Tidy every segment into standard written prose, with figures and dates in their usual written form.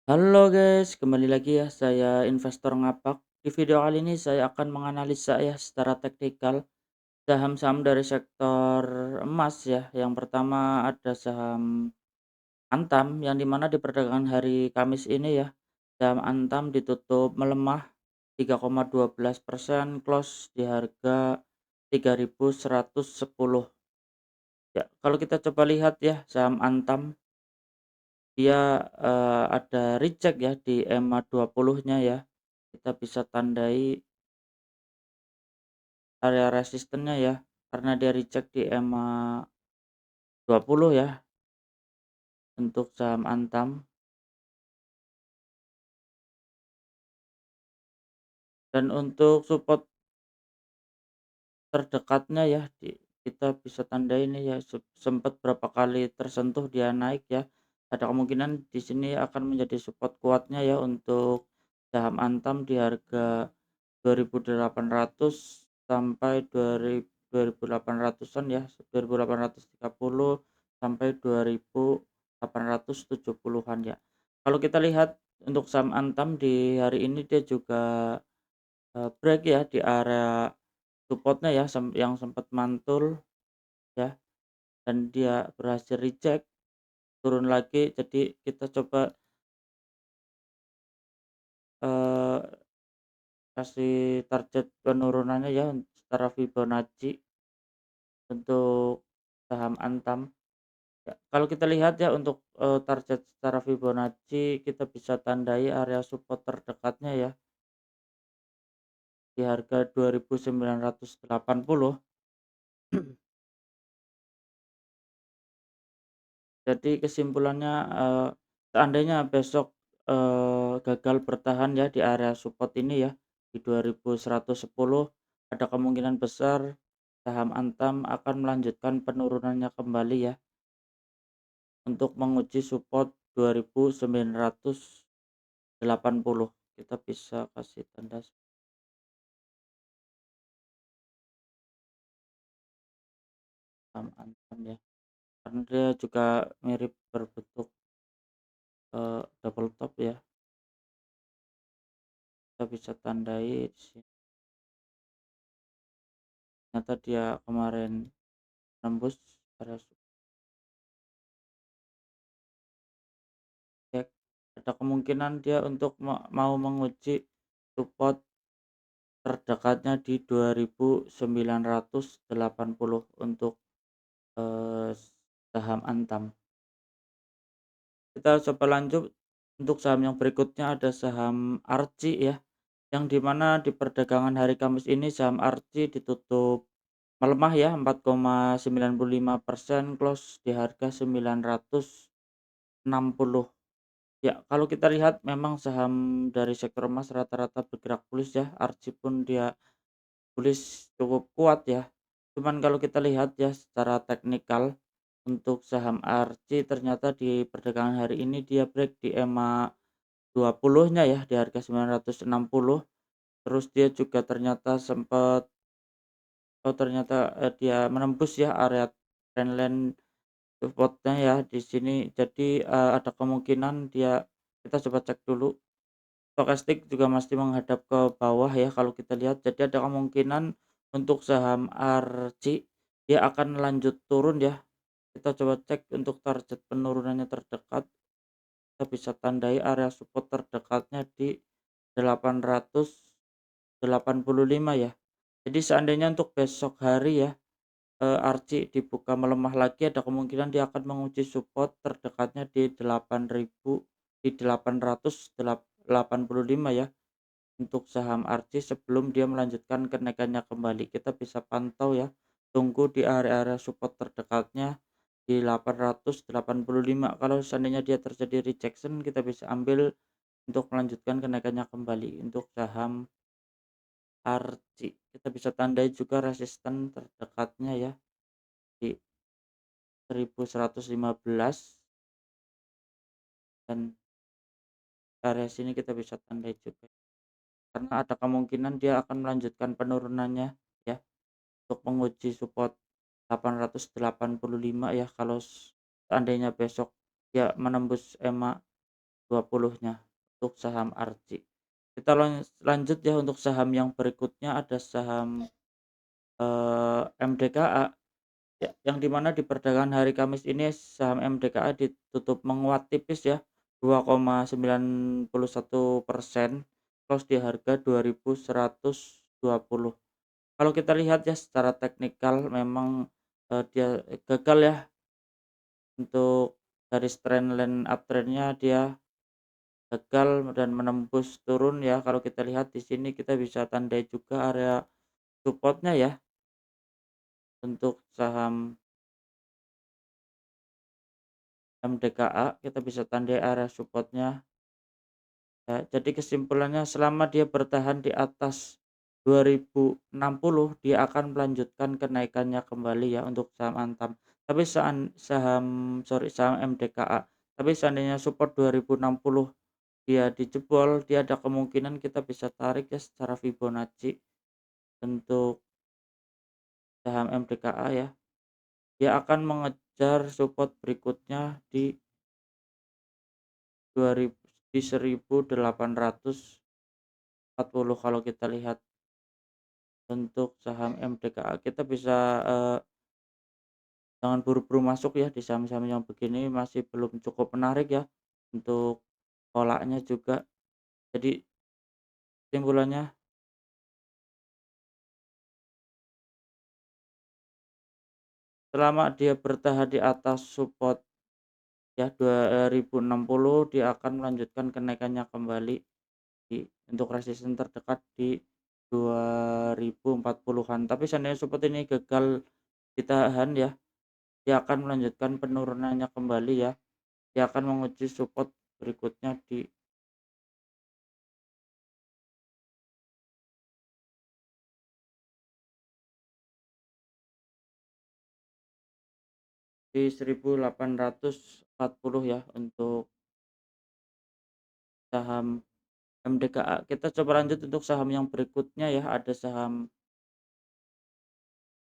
Halo guys, kembali lagi ya, saya investor ngapak. Di video kali ini saya akan menganalisa ya secara teknikal saham-saham dari sektor emas ya. Yang pertama ada saham Antam yang dimana di perdagangan hari Kamis ini ya, saham Antam ditutup melemah 3,12%, close di harga 3.110. Ya, kalau kita coba lihat ya saham Antam dia, ada reject ya di EMA 20-nya ya. Kita bisa tandai area resistennya ya, karena dia reject di EMA 20 ya, untuk saham Antam. Dan untuk support terdekatnya ya, kita bisa tandai ini ya, sempat berapa kali tersentuh dia naik ya. Ada kemungkinan di sini akan menjadi support kuatnya ya untuk saham Antam di harga 2.800 sampai 2.800-an ya, 2.830 sampai 2.870-an ya. Kalau kita lihat untuk saham Antam di hari ini dia juga, break ya di area supportnya ya, yang sempat mantul ya, dan dia berhasil reject, turun lagi. Jadi kita coba, eee, kasih target penurunannya ya secara Fibonacci untuk saham Antam. Ya, kalau kita lihat ya untuk, target secara Fibonacci kita bisa tandai area support terdekatnya ya di harga 2.980. Jadi kesimpulannya, seandainya besok, gagal bertahan ya di area support ini ya di 2.110, ada kemungkinan besar saham Antam akan melanjutkan penurunannya kembali ya untuk menguji support 2.980. Kita bisa kasih tanda saham Antam ya, karena dia juga mirip berbentuk, double top ya. Kita bisa tandai di sini, ternyata dia kemarin nembus area support. Ada kemungkinan dia untuk mau menguji support terdekatnya di 2.980 untuk, eee, saham Antam. Kita coba lanjut untuk saham yang berikutnya, ada saham Arci ya, yang dimana di perdagangan hari Kamis ini saham Arci ditutup melemah ya 4,95%, close di harga 960. Ya, kalau kita lihat memang saham dari sektor emas rata-rata bergerak bullish ya, Arci pun dia bullish cukup kuat ya. Cuman kalau kita lihat ya secara teknikal untuk saham Arci ternyata di perdagangan hari ini dia break di EMA 20-nya ya di harga 960. Terus dia juga ternyata sempat, ternyata, dia menembus ya area trendline support-nya ya di sini. Jadi, ada kemungkinan dia, kita coba cek dulu. Stokastik juga masih menghadap ke bawah ya kalau kita lihat. Jadi ada kemungkinan untuk saham Arci dia akan lanjut turun ya. Kita coba cek untuk target penurunannya terdekat. Kita bisa tandai area support terdekatnya di 885 ya. Jadi seandainya untuk besok hari ya, Arci dibuka melemah lagi, ada kemungkinan dia akan menguji support terdekatnya di 8.000, di 885 ya. Untuk saham Arcis sebelum dia melanjutkan kenaikannya kembali. Kita bisa pantau ya, tunggu di area-area support terdekatnya di 885. Kalau seandainya dia terjadi rejection, kita bisa ambil untuk melanjutkan kenaikannya kembali untuk saham Arci. Kita bisa tandai juga resisten terdekatnya ya di 1115, dan area sini kita bisa tandai juga karena ada kemungkinan dia akan melanjutkan penurunannya ya untuk menguji support 885 ya. Kalau seandainya besok ya menembus EMA 20-nya untuk saham ARJI. Kita lanjut ya untuk saham yang berikutnya ada saham, MDKA ya, yang di mana di perdagangan hari Kamis ini saham MDKA ditutup menguat tipis ya, 2,91%, close di harga 2.120. Kalau kita lihat ya secara teknikal memang, dia gagal ya untuk garis trendline uptrend-nya dia gagal dan menembus turun ya. Kalau kita lihat di sini kita bisa tandai juga area support-nya ya untuk saham MDKA, kita bisa tandai area support-nya ya. Jadi kesimpulannya selama dia bertahan di atas 2060 dia akan melanjutkan kenaikannya kembali ya untuk saham Antam. Tapi saham MDKA. Tapi seandainya support 2060 dia dijebol, dia ada kemungkinan kita bisa tarik ya secara Fibonacci untuk saham MDKA ya. Dia akan mengejar support berikutnya di 2000 di 1840 kalau kita lihat untuk saham MDKA. Kita bisa, jangan buru-buru masuk ya di saham-saham yang begini masih belum cukup menarik ya untuk polanya juga. Jadi kesimpulannya selama dia bertahan di atas support ya 2060 dia akan melanjutkan kenaikannya kembali untuk resisten terdekat di 2040-an. Tapi seandainya support ini gagal ditahan ya, dia akan melanjutkan penurunannya kembali ya. Dia akan menguji support berikutnya di 1840 ya untuk saham MDKA. Kita coba lanjut untuk saham yang berikutnya ya, ada saham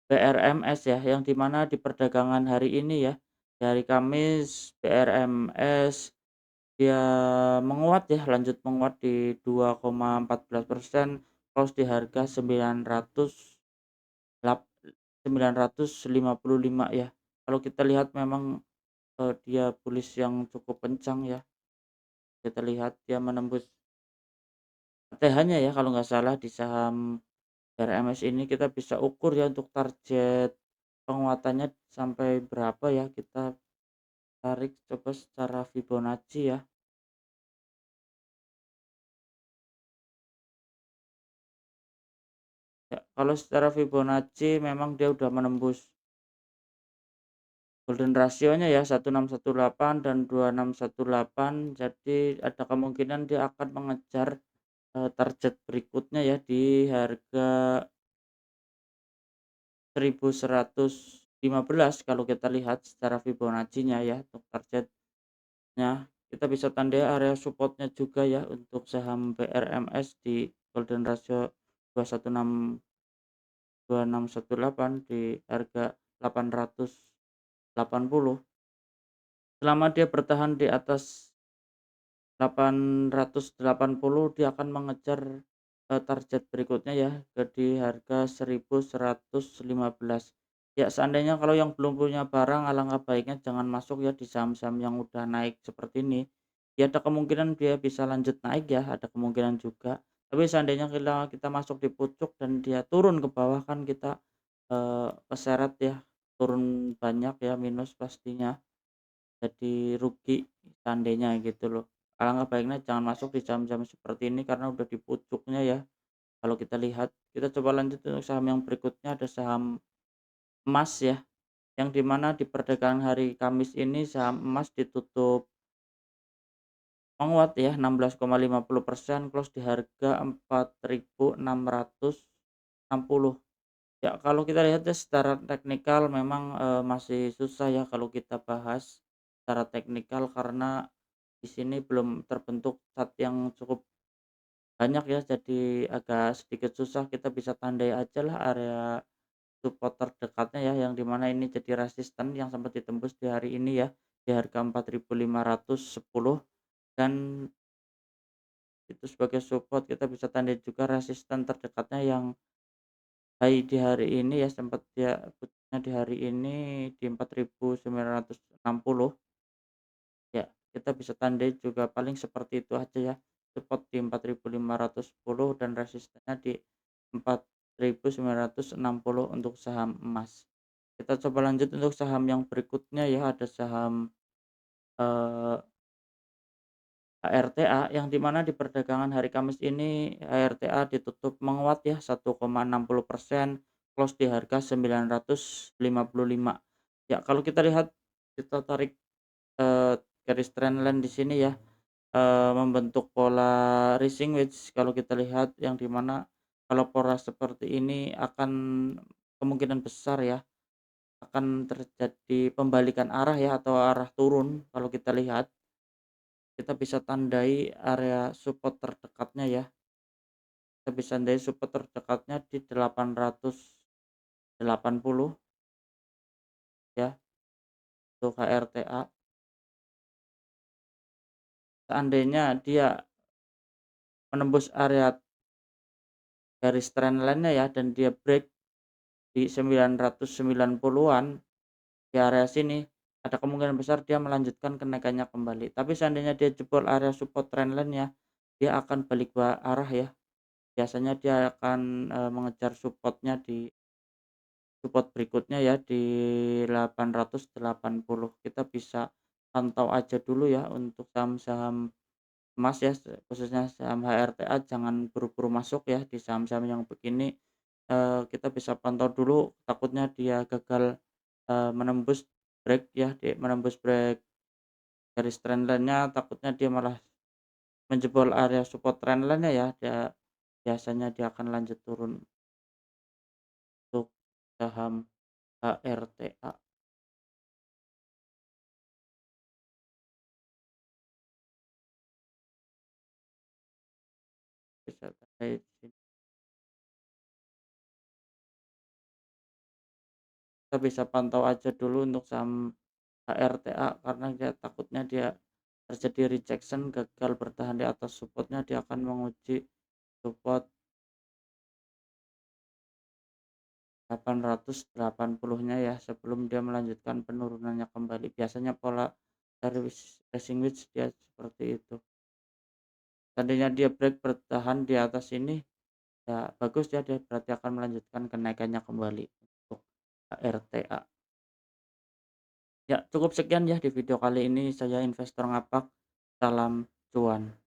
BRMS ya, yang di mana di perdagangan hari ini ya, di hari Kamis BRMS dia menguat ya, lanjut menguat di 2,14%, close di harga 955 ya. Kalau kita lihat memang, dia bullish yang cukup kencang ya. Kita lihat dia menembus ATH-nya ya kalau nggak salah di saham RMS ini kita bisa ukur ya untuk target penguatannya sampai berapa ya, kita tarik coba secara Fibonacci ya. Ya, kalau secara Fibonacci memang dia udah menembus golden rasionya ya 1618 dan 2618, jadi ada kemungkinan dia akan mengejar, target berikutnya ya di harga 1115 kalau kita lihat secara Fibonacci-nya ya untuk targetnya. Kita bisa tandai area support-nya juga ya untuk saham BRMS di golden ratio 216 2618 di harga 880. Selama dia bertahan di atas 880 dia akan mengejar, target berikutnya ya di harga 1115. Ya seandainya kalau yang belum punya barang alangkah baiknya jangan masuk ya di saham-saham yang udah naik seperti ini. Ya ada kemungkinan dia bisa lanjut naik ya, ada kemungkinan juga. Tapi seandainya kita masuk di pucuk dan dia turun ke bawah kan kita, keseret ya, turun banyak ya, minus pastinya. Jadi rugi seandainya gitu loh. Alangkah baiknya jangan masuk di jam-jam seperti ini karena udah di pucuknya ya. Kalau kita lihat, kita coba lanjut untuk saham yang berikutnya ada saham emas ya, yang dimana di perdagangan hari Kamis ini saham emas ditutup menguat ya 16,50%, close di harga 4.660. Ya kalau kita lihat ya secara teknikal memang, masih susah ya kalau kita bahas secara teknikal karena di sini belum terbentuk chart yang cukup banyak ya, jadi agak sedikit susah. Kita bisa tandai aja lah area support terdekatnya ya, yang dimana ini jadi resisten yang sempat ditembus di hari ini ya, di harga 4.510. dan itu sebagai support. Kita bisa tandai juga resisten terdekatnya yang high di hari ini ya, sempat dia putusnya di hari ini di 4.960 ya, kita bisa tandai juga paling seperti itu aja ya, support di 4.510 dan resistennya di 4.960 untuk saham emas. Kita coba lanjut untuk saham yang berikutnya ya, ada saham, eee, HRTA yang di mana di perdagangan hari Kamis ini HRTA ditutup menguat ya 1,60%, close di harga 955. Ya kalau kita lihat, kita tarik, garis trendline di sini ya, membentuk pola rising wedge kalau kita lihat yang di mana kalau pola seperti ini akan kemungkinan besar ya, akan terjadi pembalikan arah ya atau arah turun kalau kita lihat. Kita bisa tandai area support terdekatnya ya, kita bisa tandai support terdekatnya di 880 ya, untuk HRTA. Seandainya dia menembus area garis trendline-nya ya dan dia break di 990-an di area sini, ada kemungkinan besar dia melanjutkan kenaikannya kembali. Tapi seandainya dia jebol area support trendline-nya, dia akan balik arah ya. Biasanya dia akan, mengejar support berikutnya ya di 880. Kita bisa pantau aja dulu ya untuk saham-saham emas ya, khususnya saham HRTA jangan buru-buru masuk ya di saham-saham yang begini, kita bisa pantau dulu takutnya dia gagal, menembus break ya, menembus break garis trendline-nya takutnya dia malah menjebol area support trendline-nya ya, biasanya dia akan lanjut turun untuk saham HRTA. Bisa terkait sini. Kita bisa pantau aja dulu untuk saham HRTA karena dia takutnya dia terjadi rejection, gagal bertahan di atas supportnya, dia akan menguji support 880-nya ya sebelum dia melanjutkan penurunannya kembali. Biasanya pola dari rising wedge dia seperti itu. Seandainya dia break bertahan di atas ini, ya bagus ya, dia berarti akan melanjutkan kenaikannya kembali untuk HRTA. Ya, cukup sekian ya di video kali ini. Saya investor ngapak. Salam cuan.